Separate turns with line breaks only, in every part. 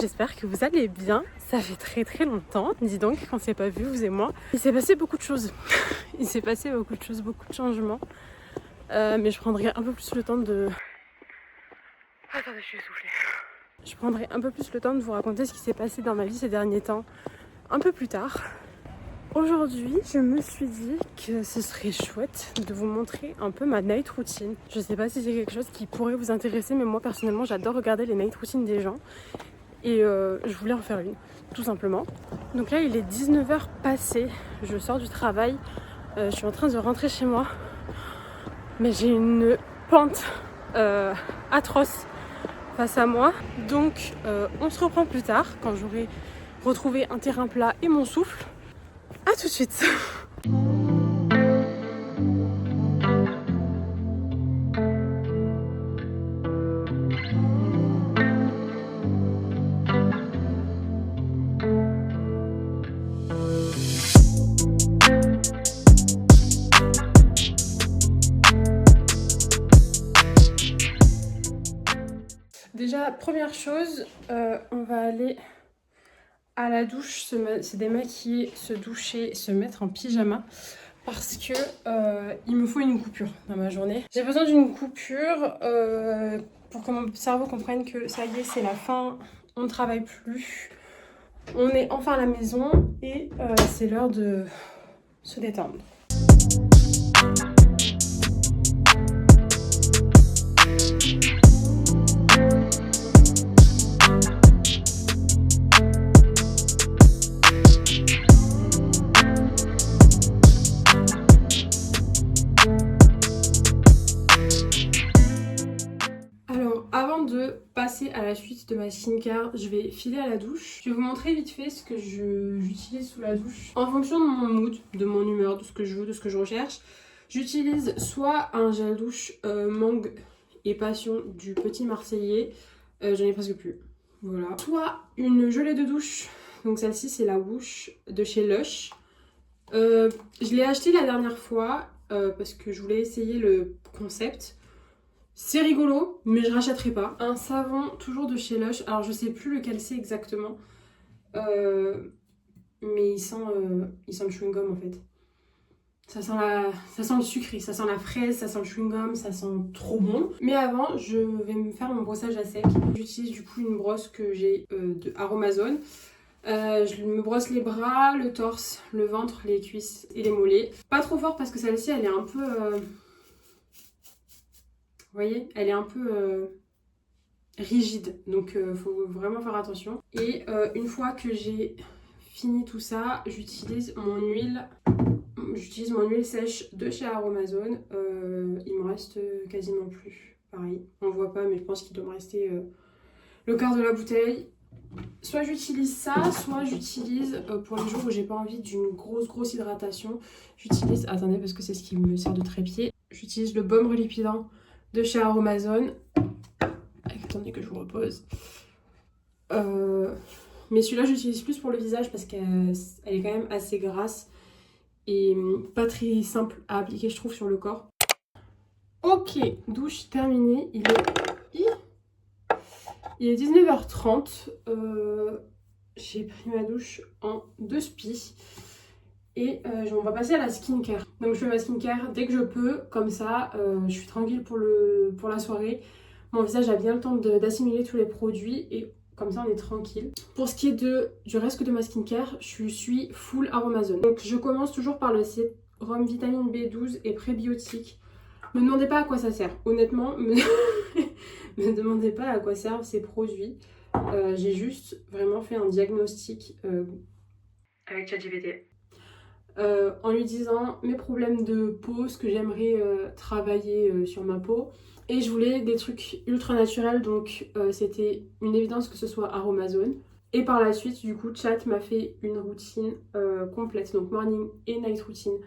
j'espère que vous allez bien. Ça fait très longtemps, dis donc, qu'on ne s'est pas vu, vous et moi. Il s'est passé beaucoup de choses. Il s'est passé beaucoup de choses, beaucoup de changements. Mais je prendrai un peu plus le temps de... Attendez, je suis essoufflée. Je prendrai un peu plus le temps de vous raconter ce qui s'est passé dans ma vie ces derniers temps, un peu plus tard. Aujourd'hui, je me suis dit que ce serait chouette de vous montrer un peu ma night routine. Je sais pas si c'est quelque chose qui pourrait vous intéresser, mais moi personnellement, j'adore regarder les night routines des gens. Et je voulais en faire une, tout simplement. Donc là, il est 19h passé, je sors du travail, je suis en train de rentrer chez moi. Mais j'ai une pente atroce face à moi. Donc on se reprend plus tard, quand j'aurai retrouvé un terrain plat et mon souffle. A tout de suite. Déjà, première chose, on va aller à la douche, se démaquiller, se doucher, se mettre en pyjama. Parce que il me faut une coupure dans ma journée. J'ai besoin d'une coupure pour que mon cerveau comprenne que ça y est, c'est la fin, on ne travaille plus. On est enfin à la maison et c'est l'heure de se détendre. Avant de passer à la suite de ma skincare, je vais filer à la douche. Je vais vous montrer vite fait ce que j'utilise sous la douche. En fonction de mon mood, de mon humeur, de ce que je veux, de ce que je recherche, j'utilise soit un gel douche mangue et passion du Petit Marseillais, j'en ai presque plus, voilà. Soit une gelée de douche, donc celle-ci c'est la Woosh de chez Lush. Je l'ai acheté la dernière fois parce que je voulais essayer le concept. C'est rigolo, mais je rachèterai pas. Un savon, toujours de chez Lush. Alors, je sais plus lequel c'est exactement. Mais il sent le chewing-gum, en fait. Ça sent le sucré, ça sent la fraise, ça sent le chewing-gum, ça sent trop bon. Mais avant, je vais me faire mon brossage à sec. J'utilise du coup une brosse que j'ai de Aromazone. Je me brosse les bras, le torse, le ventre, les cuisses et les mollets. Pas trop fort parce que celle-ci, elle est un peu... Vous voyez, elle est un peu rigide, donc faut vraiment faire attention. Et une fois que j'ai fini tout ça, j'utilise mon huile sèche de chez Aromazone. Il me reste quasiment plus, pareil. On voit pas, mais je pense qu'il doit me rester le quart de la bouteille. Soit j'utilise ça, soit j'utilise pour les jours où j'ai pas envie d'une grosse hydratation, j'utilise, attendez parce que c'est ce qui me sert de trépied, j'utilise le baume relipidant de chez Aromazone. Attendez que je vous repose. Mais celui-là, j'utilise plus pour le visage parce qu'elle est quand même assez grasse et pas très simple à appliquer, je trouve, sur le corps. Ok, douche terminée. Il est 19h30. J'ai pris ma douche en 2 spies. Et on va passer à la skincare. Donc je fais ma skincare dès que je peux, comme ça je suis tranquille pour la soirée. Mon visage a bien le temps d'assimiler tous les produits et comme ça on est tranquille. Pour ce qui est du reste de ma skincare, je suis full Aromazone. Donc je commence toujours par le sérum vitamine B12 et prébiotique. Me demandez pas à quoi ça sert, honnêtement, me demandez pas à quoi servent ces produits. J'ai juste vraiment fait un diagnostic avec ChatGPT. En lui disant mes problèmes de peau, ce que j'aimerais travailler sur ma peau. Et je voulais des trucs ultra naturels, donc c'était une évidence que ce soit Aromazone. Et par la suite, du coup, Chat m'a fait une routine complète, donc morning et night routine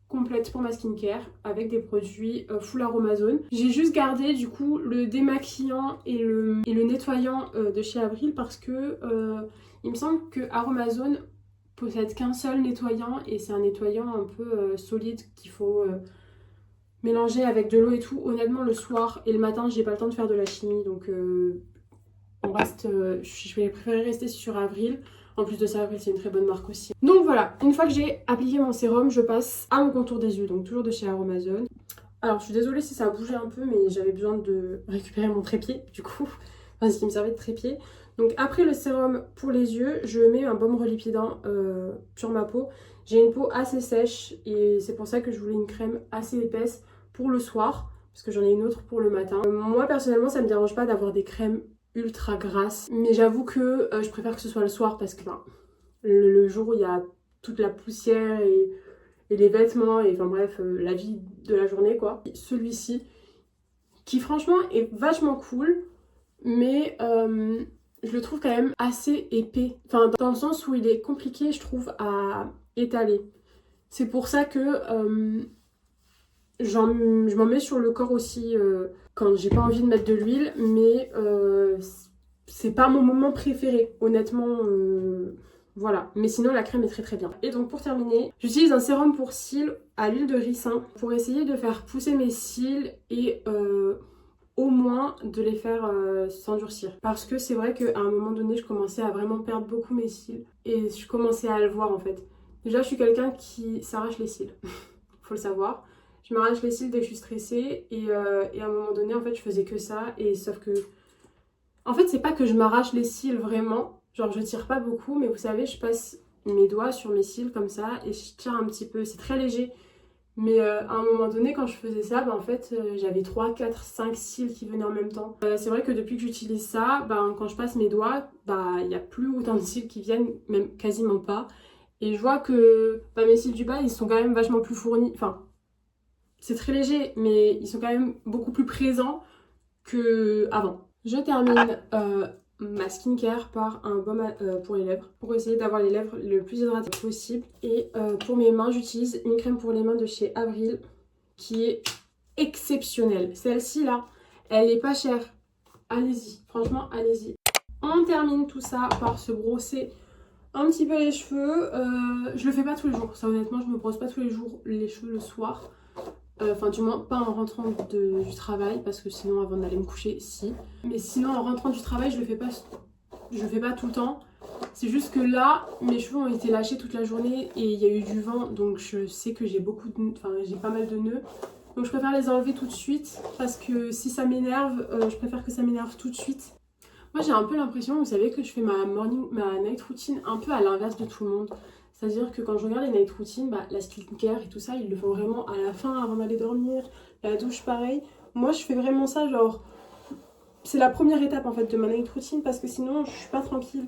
complète pour ma skincare avec des produits full Aromazone. J'ai juste gardé du coup le démaquillant et le nettoyant de chez Avril parce que il me semble que Aromazone possède qu'un seul nettoyant et c'est un nettoyant un peu solide qu'il faut mélanger avec de l'eau et tout. Honnêtement, le soir et le matin, j'ai pas le temps de faire de la chimie, donc Je vais préférer rester sur Avril. En plus de ça, Avril c'est une très bonne marque aussi. Donc voilà, une fois que j'ai appliqué mon sérum, je passe à mon contour des yeux, donc toujours de chez Aromazone. Alors je suis désolée si ça a bougé un peu, mais j'avais besoin de récupérer mon trépied du coup, enfin ce qui me servait de trépied. Donc après le sérum pour les yeux, je mets un baume relipidant sur ma peau. J'ai une peau assez sèche et c'est pour ça que je voulais une crème assez épaisse pour le soir, parce que j'en ai une autre pour le matin. Moi personnellement ça me dérange pas d'avoir des crèmes ultra grasses, mais j'avoue que je préfère que ce soit le soir parce que le jour où il y a toute la poussière et les vêtements et enfin bref la vie de la journée quoi. Celui-ci qui franchement est vachement cool, mais je le trouve quand même assez épais, enfin dans le sens où il est compliqué je trouve à étaler. C'est pour ça que je m'en mets sur le corps aussi quand j'ai pas envie de mettre de l'huile, mais c'est pas mon moment préféré, honnêtement. Voilà, mais sinon la crème est très très bien. Et donc pour terminer, j'utilise un sérum pour cils à l'huile de ricin pour essayer de faire pousser mes cils et au moins de les faire s'endurcir. Parce que c'est vrai qu'à un moment donné, je commençais à vraiment perdre beaucoup mes cils et je commençais à le voir en fait. Déjà, je suis quelqu'un qui s'arrache les cils, faut le savoir. Je m'arrache les cils dès que je suis stressée et à un moment donné, en fait, je faisais que ça. Et sauf que, en fait, c'est pas que je m'arrache les cils vraiment, genre je tire pas beaucoup, mais vous savez, je passe mes doigts sur mes cils comme ça et je tire un petit peu, c'est très léger. Mais à un moment donné, quand je faisais ça, en fait, j'avais 3, 4, 5 cils qui venaient en même temps. C'est vrai que depuis que j'utilise ça, quand je passe mes doigts, il n'y a plus autant de cils qui viennent, même quasiment pas. Et je vois que mes cils du bas, ils sont quand même vachement plus fournis. Enfin, c'est très léger, mais ils sont quand même beaucoup plus présents qu'avant. Je termine ma skincare par un baume pour les lèvres, pour essayer d'avoir les lèvres le plus hydratées possible. Et pour mes mains, j'utilise une crème pour les mains de chez Avril qui est exceptionnelle. Celle-ci là, elle est pas chère. Allez-y, franchement, allez-y. On termine tout ça par se brosser un petit peu les cheveux. Je le fais pas tous les jours, ça honnêtement, je me brosse pas tous les jours les cheveux le soir. Enfin, du moins, pas en rentrant du travail, parce que sinon, avant d'aller me coucher, si. Mais sinon, en rentrant du travail, je le fais pas tout le temps. C'est juste que là, mes cheveux ont été lâchés toute la journée et il y a eu du vent, donc je sais que j'ai j'ai pas mal de nœuds. Donc je préfère les enlever tout de suite, parce que si ça m'énerve, je préfère que ça m'énerve tout de suite. Moi, j'ai un peu l'impression, vous savez, que je fais ma night routine un peu à l'inverse de tout le monde. C'est-à-dire que quand je regarde les night routines, la skincare et tout ça, ils le font vraiment à la fin avant d'aller dormir. La douche, pareil. Moi, je fais vraiment ça, genre... C'est la première étape en fait de ma night routine parce que sinon, je suis pas tranquille.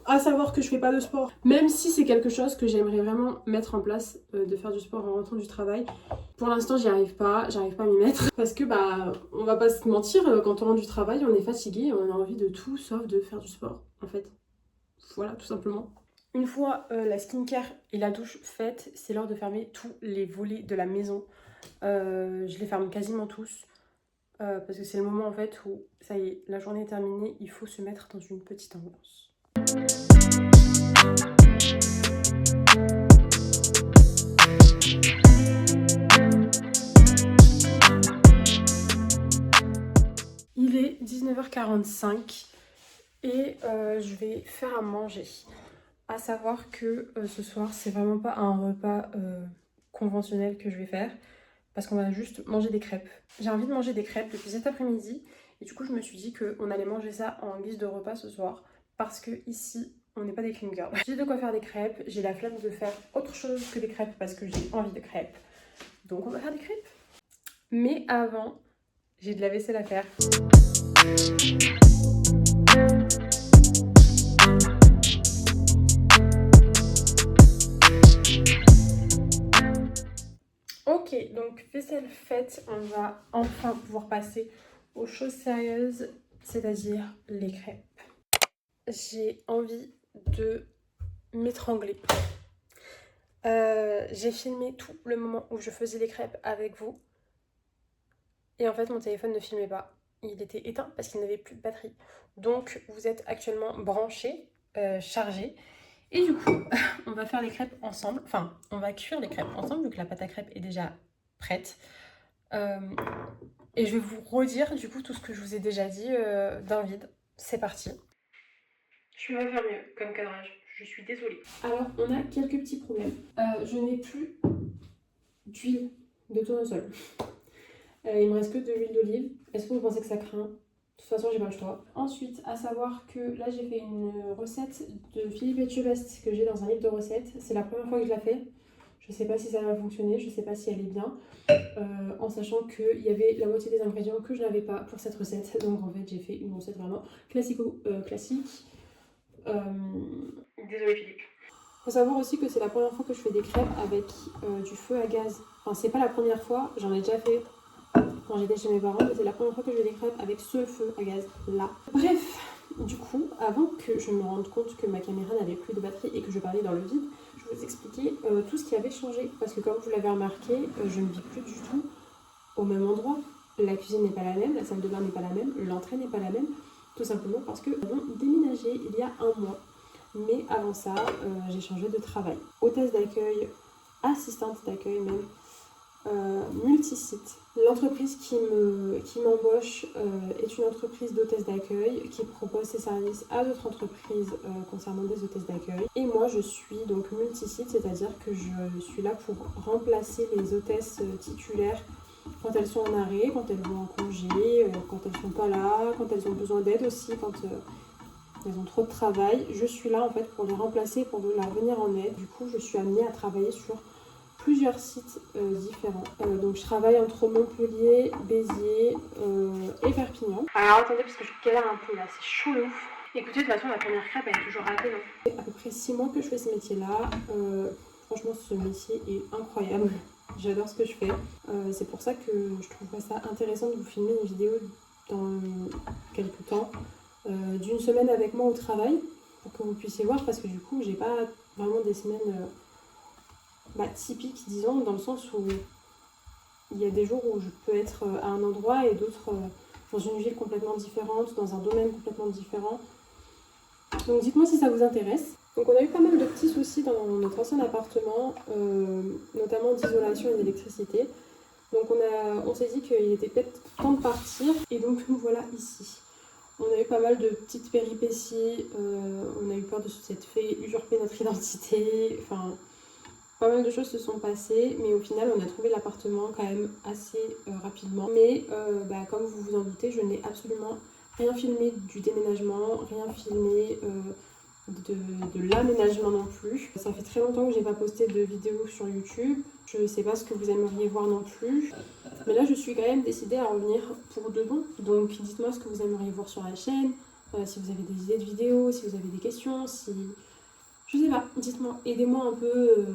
À savoir que je fais pas de sport. Même si c'est quelque chose que j'aimerais vraiment mettre en place, de faire du sport en rentrant du travail. Pour l'instant, j'arrive pas à m'y mettre. Parce que on va pas se mentir, quand on rentre du travail, on est fatigué, on a envie de tout sauf de faire du sport, en fait. Voilà, tout simplement. Une fois la skincare et la douche faites, c'est l'heure de fermer tous les volets de la maison. Je les ferme quasiment tous. Parce que c'est le moment en fait où, ça y est, la journée est terminée, il faut se mettre dans une petite ambiance. Il est 19h45 et je vais faire à manger. À savoir que ce soir, c'est vraiment pas un repas conventionnel que je vais faire parce qu'on va juste manger des crêpes. J'ai envie de manger des crêpes depuis cet après-midi et du coup, je me suis dit qu'on allait manger ça en guise de repas ce soir parce que ici, on n'est pas des clean girls. J'ai de quoi faire des crêpes, j'ai la flemme de faire autre chose que des crêpes parce que j'ai envie de crêpes. Donc on va faire des crêpes. Mais avant, j'ai de la vaisselle à faire. Ok, donc vaisselle faite, on va enfin pouvoir passer aux choses sérieuses, c'est-à-dire les crêpes. J'ai envie de m'étrangler. J'ai filmé tout le moment où je faisais les crêpes avec vous. Et en fait, mon téléphone ne filmait pas. Il était éteint parce qu'il n'avait plus de batterie. Donc, vous êtes actuellement branchés, chargés. Et du coup, on va faire les crêpes ensemble. Enfin, on va cuire les crêpes ensemble vu que la pâte à crêpes est déjà prête. Et je vais vous redire du coup tout ce que je vous ai déjà dit d'un vide. c'est parti. Je peux pas faire mieux comme cadrage, je suis désolée. Alors, on a quelques petits problèmes. Je n'ai plus d'huile de tournesol. Il me reste que de l'huile d'olive. Est-ce que vous pensez que ça craint? De toute façon, j'ai pas le choix. Ensuite, à savoir que là, j'ai fait une recette de Philippe Etchebest que j'ai dans un livre de recettes. C'est la première fois que je la fais. Je sais pas si ça va fonctionner, je sais pas si elle est bien. En sachant qu'il y avait la moitié des ingrédients que je n'avais pas pour cette recette. Donc en fait, j'ai fait une recette vraiment classique. Désolée Philippe. Faut savoir aussi que c'est la première fois que je fais des crêpes avec du feu à gaz. Enfin, c'est pas la première fois, j'en ai déjà fait quand j'étais chez mes parents, mais c'est la première fois que je fais des crêpes avec ce feu à gaz là. Bref, du coup, avant que je me rende compte que ma caméra n'avait plus de batterie et que je parlais dans le vide, je vais vous expliquer tout ce qui avait changé. Parce que comme vous l'avez remarqué, je ne vis plus du tout au même endroit. La cuisine n'est pas la même, la salle de bain n'est pas la même, l'entrée n'est pas la même. Tout simplement parce que nous avons déménagé il y a un mois. Mais avant ça, j'ai changé de travail. Hôtesse d'accueil, assistante d'accueil même, multisite. L'entreprise qui m'embauche est une entreprise d'hôtesse d'accueil qui propose ses services à d'autres entreprises concernant des hôtesses d'accueil. Et moi, je suis donc multisite, c'est-à-dire que je suis là pour remplacer les hôtesses titulaires quand elles sont en arrêt, quand elles vont en congé, quand elles sont pas là, quand elles ont besoin d'aide aussi, quand elles ont trop de travail. Je suis là en fait pour les remplacer, pour leur venir en aide. Du coup, je suis amenée à travailler sur plusieurs sites différents. Donc je travaille entre Montpellier, Béziers et Perpignan. Alors attendez parce que je galère un peu là, c'est chaud le ouf. Écoutez, de toute façon la première crêpe elle est toujours ratée, non? C'est à peu près 6 mois que je fais ce métier là. Franchement ce métier est incroyable. J'adore ce que je fais. C'est pour ça que je trouverais ça intéressant de vous filmer une vidéo dans quelques temps. D'une semaine avec moi au travail pour que vous puissiez voir parce que du coup j'ai pas vraiment des semaines typiques disons dans le sens où il y a des jours où je peux être à un endroit et d'autres dans une ville complètement différente, dans un domaine complètement différent. Donc dites-moi si ça vous intéresse. Donc on a eu pas mal de petits soucis dans notre ancien appartement, notamment d'isolation et d'électricité. Donc on s'est dit qu'il était peut-être temps de partir et donc nous voilà ici. On a eu pas mal de petites péripéties, on a eu peur de s'être fait usurper notre identité, enfin pas mal de choses se sont passées, mais au final on a trouvé l'appartement quand même assez rapidement. Mais comme vous vous en doutez, je n'ai absolument rien filmé du déménagement, rien filmé de l'aménagement non plus. Ça fait très longtemps que j'ai pas posté de vidéos sur YouTube, je sais pas ce que vous aimeriez voir non plus. Mais là, je suis quand même décidée à revenir pour de bon. Donc, dites-moi ce que vous aimeriez voir sur la chaîne, si vous avez des idées de vidéos, si vous avez des questions, si... Je sais pas, dites-moi, aidez-moi un peu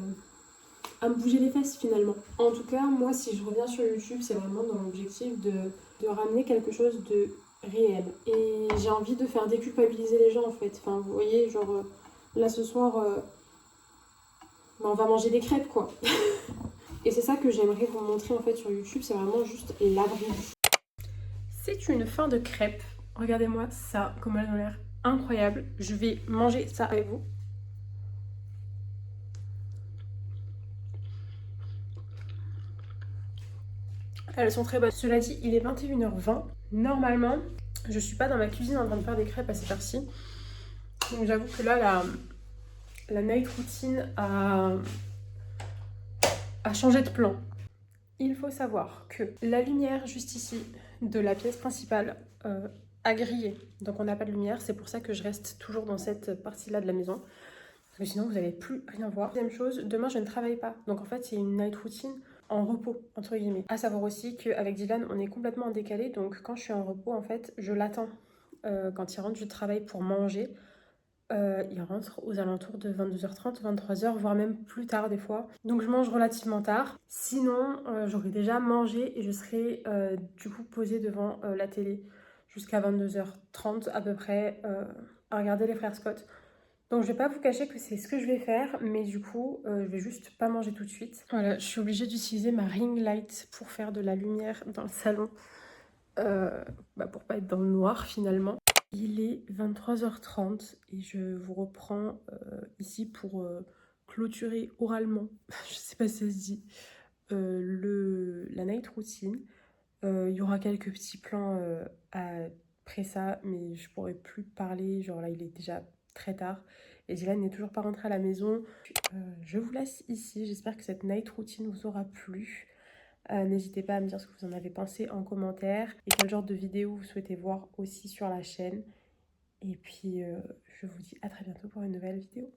à me bouger les fesses finalement. En tout cas, moi, si je reviens sur YouTube, c'est vraiment dans l'objectif de ramener quelque chose de réel. Et j'ai envie de faire déculpabiliser les gens en fait. Enfin, vous voyez, genre, là ce soir, on va manger des crêpes quoi. Et c'est ça que j'aimerais vous montrer en fait sur YouTube, c'est vraiment juste l'abri. C'est une fin de crêpe. Regardez-moi ça, comme elles ont l'air incroyable. Je vais manger ça avec vous. Elles sont très bonnes. Cela dit, il est 21h20. Normalement, je suis pas dans ma cuisine en train de faire des crêpes à cette heure-ci. Donc j'avoue que là, la night routine a changé de plan. Il faut savoir que la lumière juste ici de la pièce principale a grillé. Donc on n'a pas de lumière, c'est pour ça que je reste toujours dans cette partie-là de la maison. Parce que sinon vous n'allez plus rien voir. Deuxième chose, demain je ne travaille pas. Donc en fait c'est une night routine en repos, entre guillemets. À savoir aussi qu'avec Dylan on est complètement en décalé. Donc quand je suis en repos en fait je l'attends quand il rentre du travail pour manger. Il rentre aux alentours de 22h30, 23h, voire même plus tard des fois. Donc je mange relativement tard. Sinon, j'aurais déjà mangé et je serais du coup posée devant la télé jusqu'à 22h30 à peu près à regarder les frères Scott. Donc je vais pas vous cacher que c'est ce que je vais faire, mais du coup je vais juste pas manger tout de suite. Voilà, je suis obligée d'utiliser ma ring light pour faire de la lumière dans le salon. Pour pas être dans le noir finalement. Il est 23h30 et je vous reprends ici pour clôturer oralement, je sais pas si ça se dit, la night routine. Il y aura quelques petits plans à après ça, mais je pourrais plus parler. Genre là, il est déjà très tard. Et Dylan n'est toujours pas rentré à la maison. Je vous laisse ici. J'espère que cette night routine vous aura plu. N'hésitez pas à me dire ce que vous en avez pensé en commentaire et quel genre de vidéo vous souhaitez voir aussi sur la chaîne. Et puis, je vous dis à très bientôt pour une nouvelle vidéo.